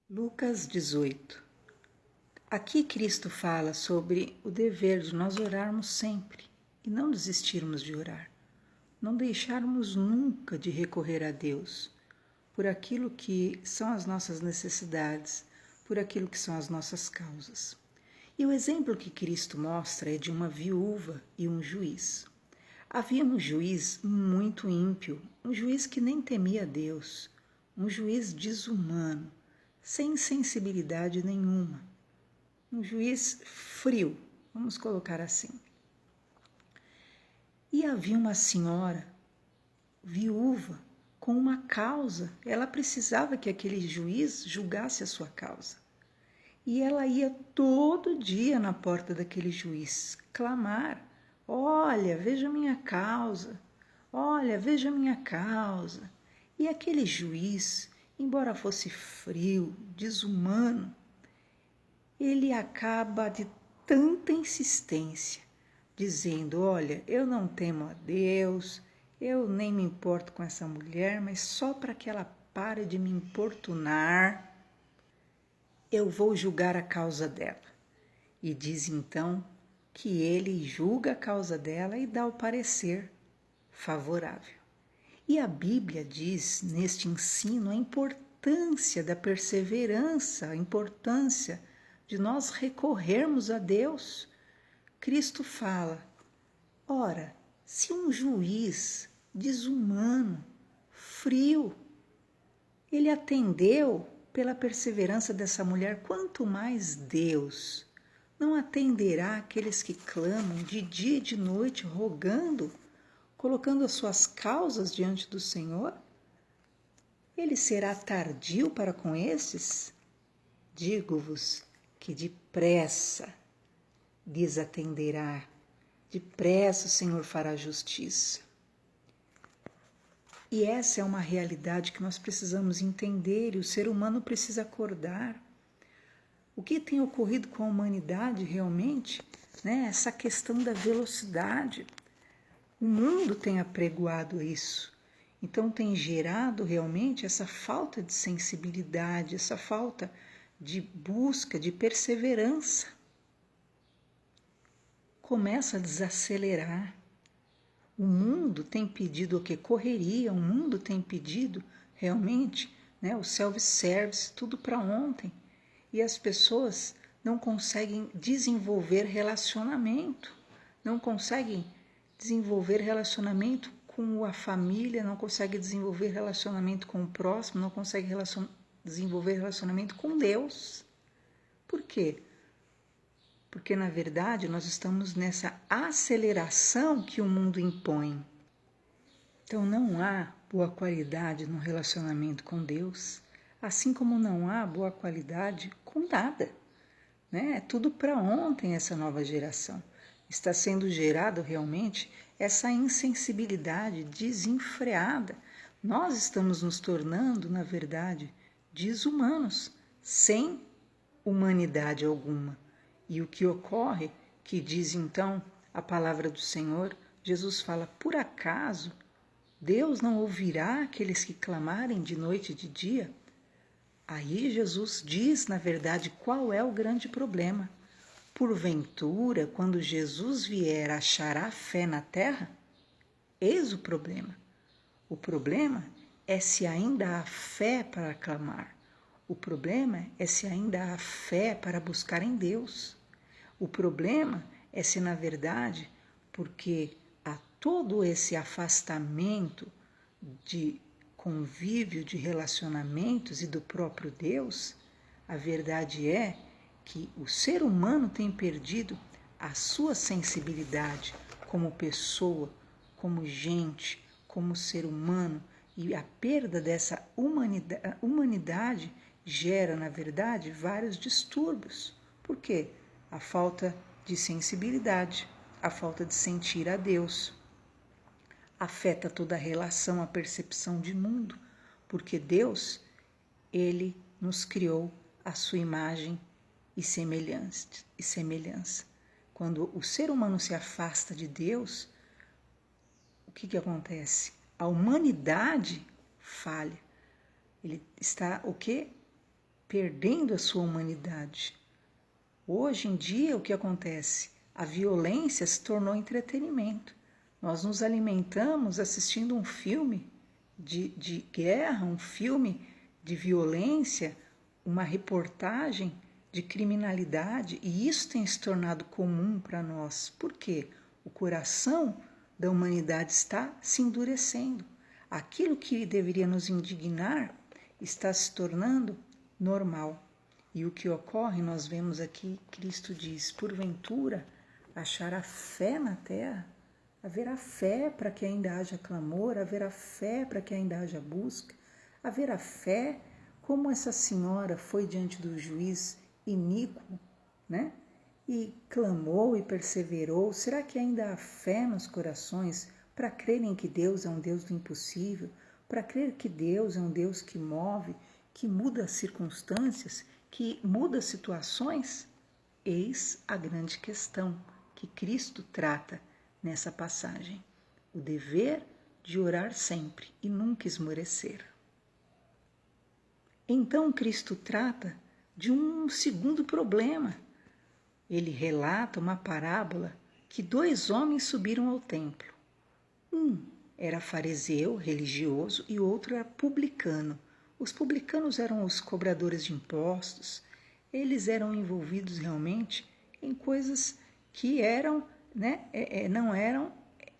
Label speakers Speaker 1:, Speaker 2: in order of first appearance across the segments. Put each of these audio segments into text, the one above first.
Speaker 1: Lucas 18. Aqui Cristo fala sobre o dever de nós orarmos sempre e não desistirmos de orar, não deixarmos nunca de recorrer a Deus por aquilo que são as nossas necessidades, por aquilo que são as nossas causas. E o exemplo que Cristo mostra é de uma viúva e um juiz. Havia um juiz muito ímpio, um juiz que nem temia Deus, um juiz desumano, sem sensibilidade nenhuma, um juiz frio, vamos colocar assim. E havia uma senhora viúva com uma causa, ela precisava que aquele juiz julgasse a sua causa. E ela ia todo dia na porta daquele juiz clamar: olha, veja minha causa, olha, veja minha causa. E aquele juiz, embora fosse frio, desumano, ele acaba de tanta insistência, dizendo: olha, eu não temo a Deus, eu nem me importo com essa mulher, mas só para que ela pare de me importunar, eu vou julgar a causa dela. E diz então que ele julga a causa dela e dá o parecer favorável. E a Bíblia diz neste ensino a importância da perseverança, a importância de nós recorrermos a Deus. Cristo fala: ora, se um juiz desumano, frio, ele atendeu pela perseverança dessa mulher, quanto mais Deus não atenderá aqueles que clamam de dia e de noite, rogando, colocando as suas causas diante do Senhor? Ele será tardio para com esses? Digo-vos que depressa lhes atenderá, depressa o Senhor fará justiça. E essa é uma realidade que nós precisamos entender, e o ser humano precisa acordar. O que tem ocorrido com a humanidade realmente, né? Essa questão da velocidade. O mundo tem apregoado isso. Então tem gerado realmente essa falta de sensibilidade, essa falta de busca, de perseverança. Começa a desacelerar. O mundo tem pedido o que? Correria, o mundo tem pedido realmente, né, o self-service, tudo para ontem. E as pessoas não conseguem desenvolver relacionamento, não conseguem desenvolver relacionamento com a família, não conseguem desenvolver relacionamento com o próximo, não conseguem desenvolver relacionamento com Deus. Por quê? Porque, na verdade, nós estamos nessa aceleração que o mundo impõe. Então, não há boa qualidade no relacionamento com Deus, assim como não há boa qualidade com nada. Né? É tudo para ontem essa nova geração. Está sendo gerado realmente essa insensibilidade desenfreada. Nós estamos nos tornando, na verdade, desumanos, sem humanidade alguma. E o que ocorre, que diz então a palavra do Senhor, Jesus fala: por acaso Deus não ouvirá aqueles que clamarem de noite e de dia? Aí Jesus diz, na verdade, qual é o grande problema. Porventura, quando Jesus vier, achará fé na terra? Eis o problema. O problema é se ainda há fé para clamar. O problema é se ainda há fé para buscar em Deus. O problema é se, na verdade, porque há todo esse afastamento de convívio, de relacionamentos e do próprio Deus, a verdade é que o ser humano tem perdido a sua sensibilidade como pessoa, como gente, como ser humano, e a perda dessa humanidade gera, na verdade, vários distúrbios. Por quê? A falta de sensibilidade, a falta de sentir a Deus. Afeta toda a relação, a percepção de mundo, porque Deus, Ele nos criou à sua imagem e semelhança. Quando o ser humano se afasta de Deus, o que acontece? A humanidade falha. Ele está o quê? perdendo a sua humanidade. Hoje em dia, o que acontece? A violência se tornou entretenimento. Nós nos alimentamos assistindo um filme de guerra, um filme de violência, uma reportagem de criminalidade, e isso tem se tornado comum para nós. Por quê? O coração da humanidade está se endurecendo. Aquilo que deveria nos indignar está se tornando normal. E o que ocorre, nós vemos aqui, Cristo diz, porventura achará fé na terra? Haverá fé para que ainda haja clamor, haverá fé para que ainda haja busca, haverá fé como essa senhora foi diante do juiz iníquo, né? E clamou e perseverou. Será que ainda há fé nos corações para crerem que Deus é um Deus do impossível, para crer que Deus é um Deus que move, que muda as circunstâncias, que muda as situações? Eis a grande questão que Cristo trata nessa passagem: o dever de orar sempre e nunca esmorecer. Então Cristo trata de um segundo problema. Ele relata uma parábola que 2 homens subiram ao templo. Um era fariseu, religioso, e o outro era publicano. Os publicanos eram os cobradores de impostos. Eles eram envolvidos realmente em coisas que eram, né, não eram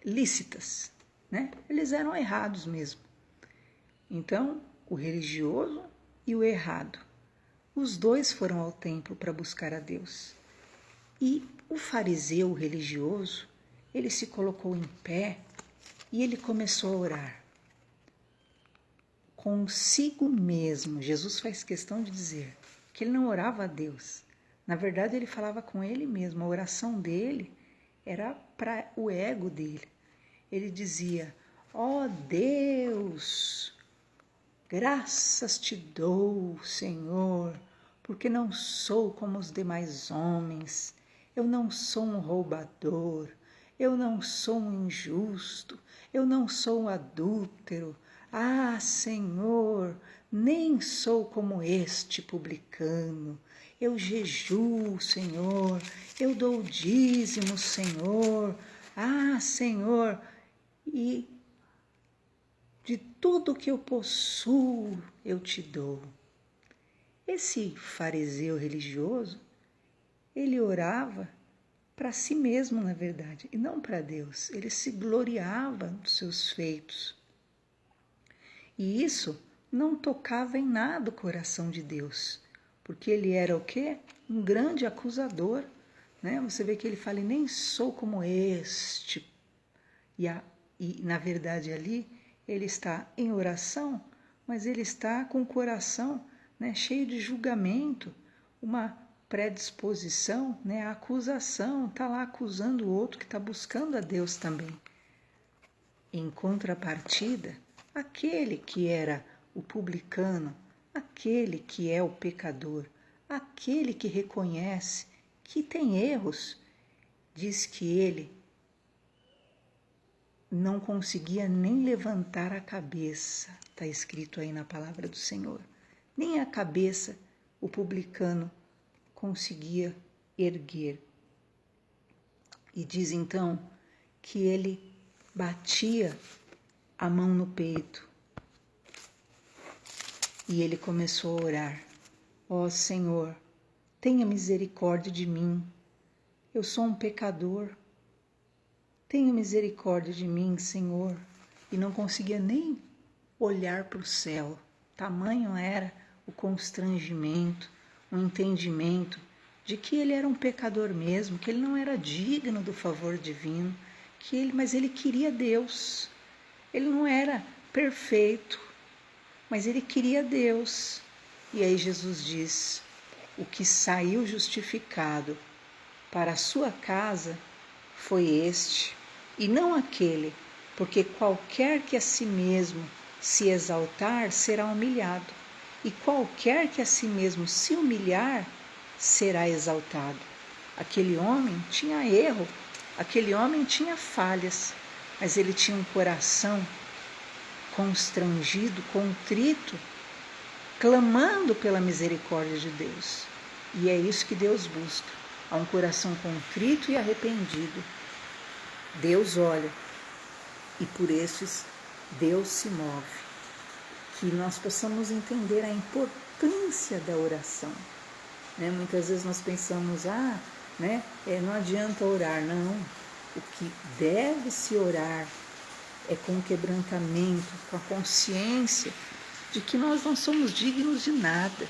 Speaker 1: lícitas, né? Eles eram errados mesmo. Então, o religioso e o errado, os dois foram ao templo para buscar a Deus. E o fariseu, o religioso, ele se colocou em pé e ele começou a orar consigo mesmo. Jesus faz questão de dizer que ele não orava a Deus. Na verdade, ele falava com ele mesmo. A oração dele era para o ego dele. Ele dizia: ó Deus, graças te dou, Senhor, porque não sou como os demais homens. Eu não sou um roubador, eu não sou um injusto, eu não sou um adúltero. Ah, Senhor, nem sou como este publicano. Eu jejuo, Senhor, eu dou o dízimo, Senhor. Ah, Senhor, e de tudo que eu possuo eu te dou. Esse fariseu religioso, ele orava para si mesmo, na verdade, e não para Deus. Ele se gloriava dos seus feitos. E isso não tocava em nada o coração de Deus, porque ele era o quê? Um grande acusador, né? Você vê que ele fala: nem sou como este. E na verdade ali ele está em oração, mas ele está com o coração, né, cheio de julgamento, uma predisposição, né, a acusação, está lá acusando o outro que está buscando a Deus também. Em contrapartida, aquele que era o publicano, aquele que é o pecador, aquele que reconhece que tem erros, diz que ele não conseguia nem levantar a cabeça, está escrito aí na palavra do Senhor. Nem a cabeça o publicano conseguia erguer. E diz então que ele batia a mão no peito e ele começou a orar: ó Senhor, tenha misericórdia de mim, eu sou um pecador, tenha misericórdia de mim, Senhor. E não conseguia nem olhar para o céu, tamanho era o constrangimento, o entendimento de que ele era um pecador mesmo, que ele não era digno do favor divino, mas ele queria Deus. Ele não era perfeito, mas ele queria Deus. E aí Jesus diz: o que saiu justificado para a sua casa foi este, e não aquele, porque qualquer que a si mesmo se exaltar será humilhado, e qualquer que a si mesmo se humilhar será exaltado. Aquele homem tinha erro, aquele homem tinha falhas, mas ele tinha um coração constrangido, contrito, clamando pela misericórdia de Deus. E é isso que Deus busca. Há um coração contrito e arrependido. Deus olha e por esses Deus se move. Que nós possamos entender a importância da oração. Muitas vezes nós pensamos, não adianta orar. Não, o que deve se orar é com quebrantamento, com a consciência de que nós não somos dignos de nada.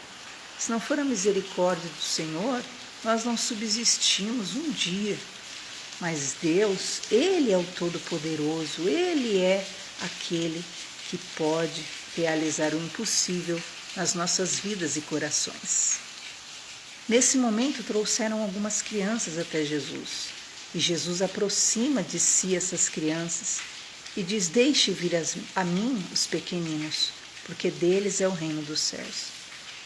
Speaker 1: Se não for a misericórdia do Senhor, nós não subsistimos um dia. Mas Deus, Ele é o Todo-Poderoso, Ele é aquele que pode realizar o impossível nas nossas vidas e corações. Nesse momento trouxeram algumas crianças até Jesus, e Jesus aproxima de si essas crianças e diz: deixe vir a mim os pequeninos, porque deles é o reino dos céus.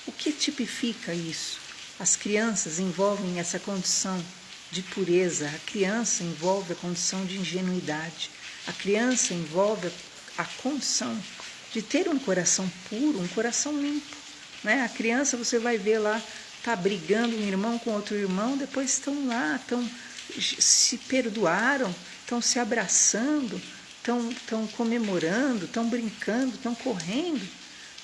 Speaker 1: O que tipifica isso? As crianças envolvem essa condição de pureza, a criança envolve a condição de ingenuidade, a criança envolve a condição de ter um coração puro, um coração limpo. A criança, você vai ver lá, está brigando um irmão com outro irmão, depois estão lá, se perdoaram, estão se abraçando, estão comemorando, estão brincando, estão correndo.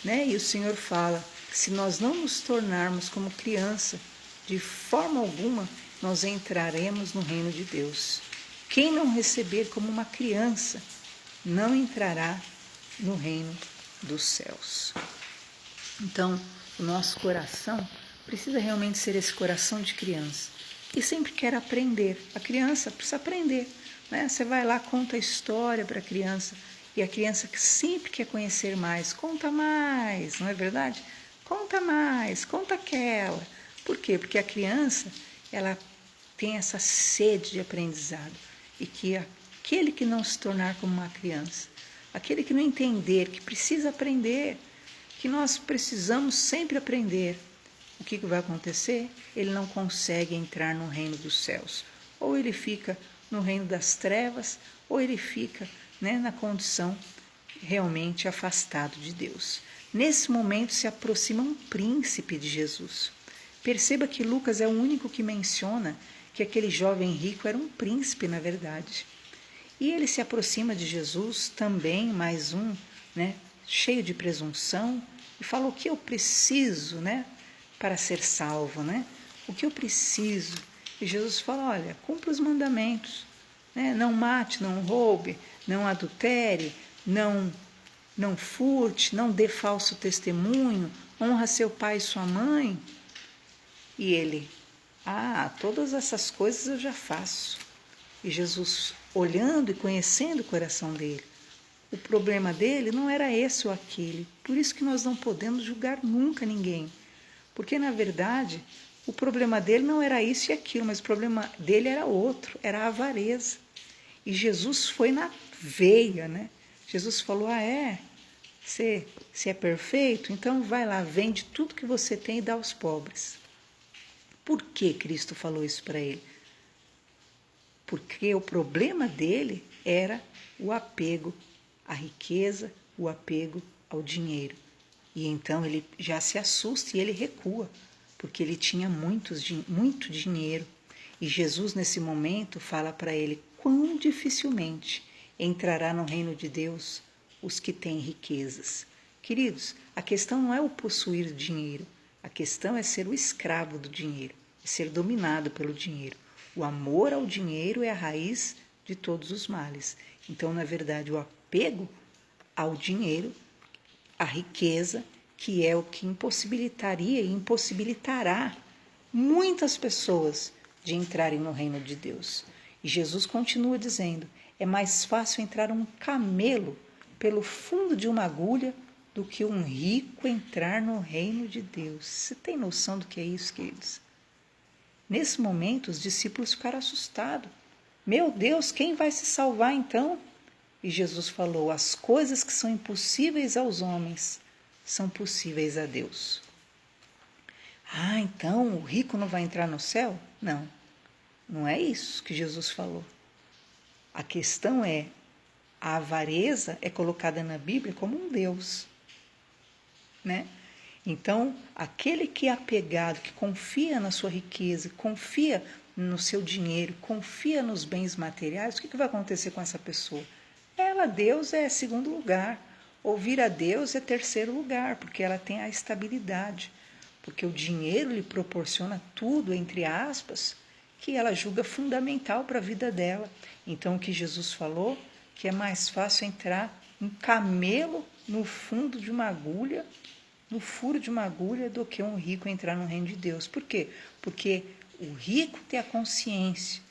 Speaker 1: E o Senhor fala, se nós não nos tornarmos como criança, de forma alguma nós entraremos no reino de Deus. Quem não receber como uma criança, não entrará no reino dos céus. Então, o nosso coração precisa realmente ser esse coração de criança, que sempre quer aprender. A criança precisa aprender. Você vai lá, conta a história para a criança, e a criança que sempre quer conhecer mais, conta mais, não é verdade? Conta mais, conta aquela. Por quê? Porque a criança, ela tem essa sede de aprendizado, e que aquele que não se tornar como uma criança, aquele que não entender que precisa aprender, que nós precisamos sempre aprender, o que vai acontecer? Ele não consegue entrar no reino dos céus. Ou ele fica no reino das trevas, ou ele fica na condição realmente afastado de Deus. Nesse momento se aproxima um príncipe de Jesus. Perceba que Lucas é o único que menciona que aquele jovem rico era um príncipe, na verdade. E ele se aproxima de Jesus, também mais um, cheio de presunção, e fala: o que eu preciso, para ser salvo, O que eu preciso? E Jesus fala: olha, cumpra os mandamentos, não mate, não roube, não adultere, não furte, não dê falso testemunho, honra seu pai e sua mãe. E ele: todas essas coisas eu já faço. E Jesus, olhando e conhecendo o coração dele, o problema dele não era esse ou aquele. Por isso que nós não podemos julgar nunca ninguém. Porque, na verdade, o problema dele não era isso e aquilo, mas o problema dele era outro, era a avareza. E Jesus foi na veia, Jesus falou: você é perfeito? Então vai lá, vende tudo que você tem e dá aos pobres. Por que Cristo falou isso para ele? Porque o problema dele era o apego à riqueza, o apego ao dinheiro. E então ele já se assusta e ele recua, porque ele tinha muito dinheiro. E Jesus, nesse momento, fala para ele: quão dificilmente entrará no reino de Deus os que têm riquezas. Queridos, a questão não é o possuir dinheiro, a questão é ser o escravo do dinheiro, é ser dominado pelo dinheiro. O amor ao dinheiro é a raiz de todos os males. Então, na verdade, o apego ao dinheiro, a riqueza, que é o que impossibilitaria e impossibilitará muitas pessoas de entrarem no reino de Deus. E Jesus continua dizendo: é mais fácil entrar um camelo pelo fundo de uma agulha do que um rico entrar no reino de Deus. Você tem noção do que é isso, queridos? Nesse momento, os discípulos ficaram assustados. Meu Deus, quem vai se salvar então? E Jesus falou: as coisas que são impossíveis aos homens são possíveis a Deus. Então o rico não vai entrar no céu? Não, não é isso que Jesus falou. A questão é, a avareza é colocada na Bíblia como um Deus, Então, aquele que é apegado, que confia na sua riqueza, confia no seu dinheiro, confia nos bens materiais, o que vai acontecer com essa pessoa? Deus é segundo lugar. Ouvir a Deus é terceiro lugar, porque ela tem a estabilidade. Porque o dinheiro lhe proporciona tudo, entre aspas, que ela julga fundamental para a vida dela. Então, o que Jesus falou, que é mais fácil entrar um camelo no fundo de uma agulha, no furo de uma agulha, do que um rico entrar no reino de Deus. Por quê? Porque o rico tem a consciência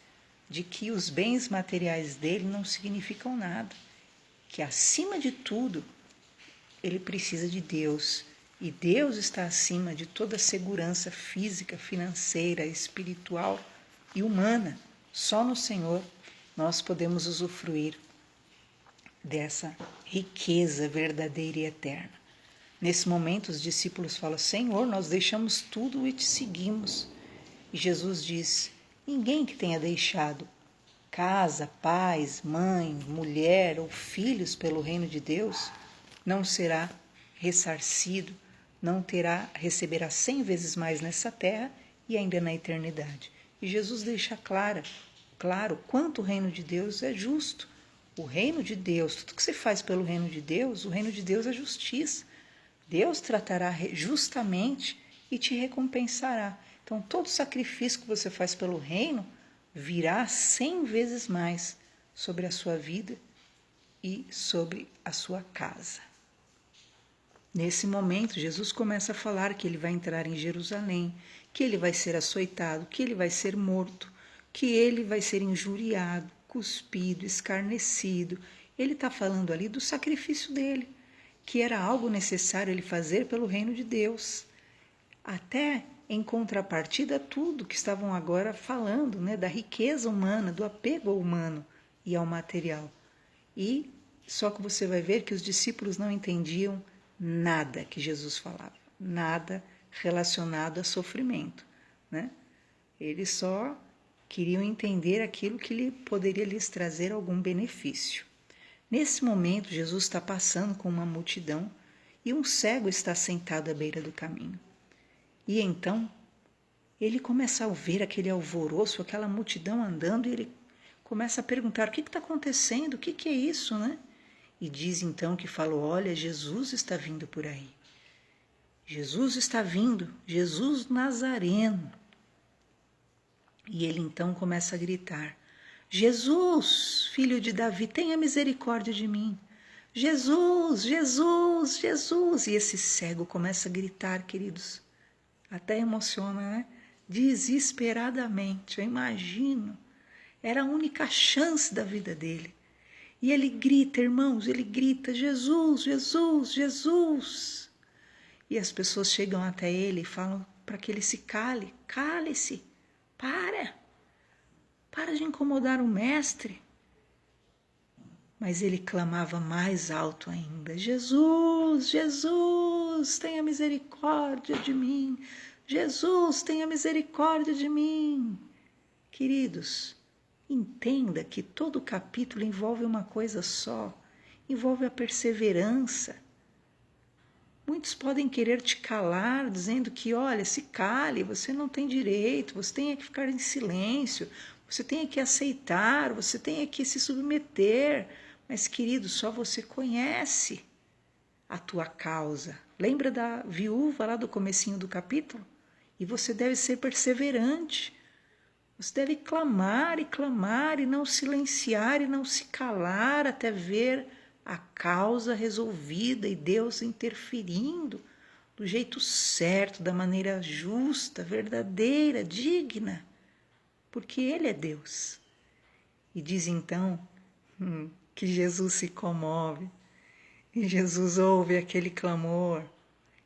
Speaker 1: de que os bens materiais dele não significam nada, que acima de tudo ele precisa de Deus, e Deus está acima de toda segurança física, financeira, espiritual e humana. Só no Senhor nós podemos usufruir dessa riqueza verdadeira e eterna. Nesse momento os discípulos falam: Senhor, nós deixamos tudo e te seguimos. E Jesus diz: ninguém que tenha deixado casa, pais, mãe, mulher ou filhos pelo reino de Deus não será ressarcido, receberá 100 vezes mais nessa terra e ainda na eternidade. E Jesus deixa claro quanto o reino de Deus é justo. O reino de Deus, tudo que se faz pelo reino de Deus, o reino de Deus é justiça. Deus tratará justamente e te recompensará. Então, todo sacrifício que você faz pelo reino virá 100 vezes mais sobre a sua vida e sobre a sua casa. Nesse momento, Jesus começa a falar que ele vai entrar em Jerusalém, que ele vai ser açoitado, que ele vai ser morto, que ele vai ser injuriado, cuspido, escarnecido. Ele está falando ali do sacrifício dele, que era algo necessário ele fazer pelo reino de Deus. Até em contrapartida a tudo que estavam agora falando, né, da riqueza humana, do apego ao humano e ao material. E só que você vai ver que os discípulos não entendiam nada que Jesus falava, nada relacionado a sofrimento, né? Eles só queriam entender aquilo que poderia lhes trazer algum benefício. Nesse momento, Jesus está passando com uma multidão e um cego está sentado à beira do caminho. E então, ele começa a ver aquele alvoroço, aquela multidão andando, e ele começa a perguntar: o que está acontecendo? O que é isso, né? E diz então que falou: olha, Jesus está vindo por aí. Jesus está vindo, Jesus Nazareno. E ele então começa a gritar: Jesus, filho de Davi, tenha misericórdia de mim. Jesus, Jesus, Jesus. E esse cego começa a gritar, queridos. Até emociona, né? Desesperadamente, eu imagino. Era a única chance da vida dele. E ele grita, irmãos, ele grita: Jesus, Jesus, Jesus. E as pessoas chegam até ele e falam para que ele se cale. Cale-se, para de incomodar o mestre. Mas ele clamava mais alto ainda: Jesus, Jesus, tenha misericórdia de mim. Jesus, tenha misericórdia de mim. Queridos, entenda que todo capítulo envolve uma coisa só, envolve a perseverança. Muitos podem querer te calar, dizendo que, olha, se cale, você não tem direito, você tem que ficar em silêncio, você tem que aceitar, você tem que se submeter. Mas, querido, só você conhece a tua causa. Lembra da viúva lá do comecinho do capítulo? E você deve ser perseverante. Você deve clamar e não silenciar e não se calar até ver a causa resolvida e Deus interferindo do jeito certo, da maneira justa, verdadeira, digna, porque Ele é Deus. E diz então que Jesus se comove, e Jesus ouve aquele clamor,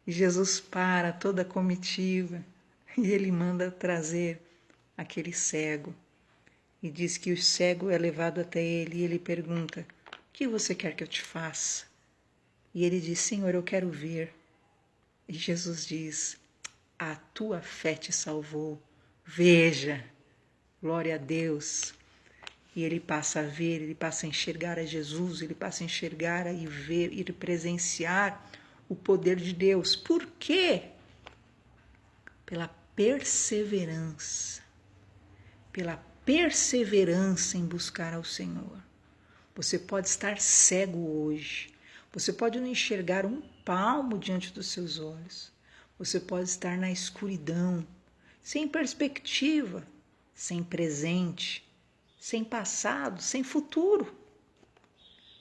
Speaker 1: e Jesus para toda a comitiva, e Ele manda trazer aquele cego, e diz que o cego é levado até ele, e ele pergunta: o que você quer que eu te faça? E ele diz: Senhor, eu quero ver. E Jesus diz: a tua fé te salvou, veja, glória a Deus. E ele passa a ver, ele passa a enxergar a Jesus, ele passa a enxergar e ver, e presenciar o poder de Deus. Por quê? Pela perseverança. Pela perseverança em buscar ao Senhor. Você pode estar cego hoje. Você pode não enxergar um palmo diante dos seus olhos. Você pode estar na escuridão, sem perspectiva, sem presente, sem passado, sem futuro.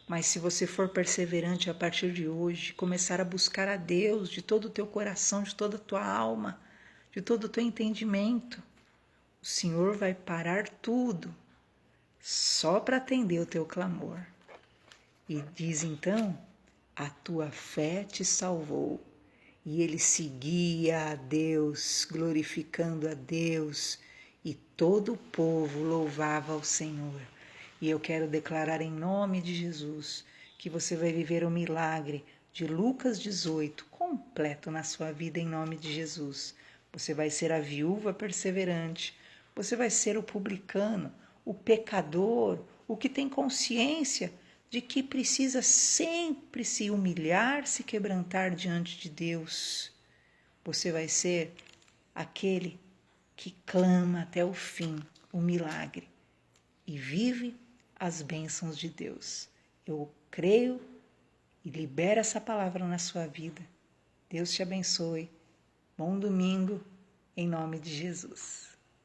Speaker 1: Mas se você for perseverante a partir de hoje, começar a buscar a Deus de todo o teu coração, de toda a tua alma, de todo o teu entendimento, o Senhor vai parar tudo só para atender o teu clamor. E diz então, a tua fé te salvou. E ele seguia a Deus, glorificando a Deus, e todo o povo louvava ao Senhor. E eu quero declarar em nome de Jesus que você vai viver o milagre de Lucas 18 completo na sua vida em nome de Jesus. Você vai ser a viúva perseverante, você vai ser o publicano, o pecador, o que tem consciência de que precisa sempre se humilhar, se quebrantar diante de Deus. Você vai ser aquele que clama até o fim o milagre e vive as bênçãos de Deus. Eu creio e libero essa palavra na sua vida. Deus te abençoe. Bom domingo, em nome de Jesus.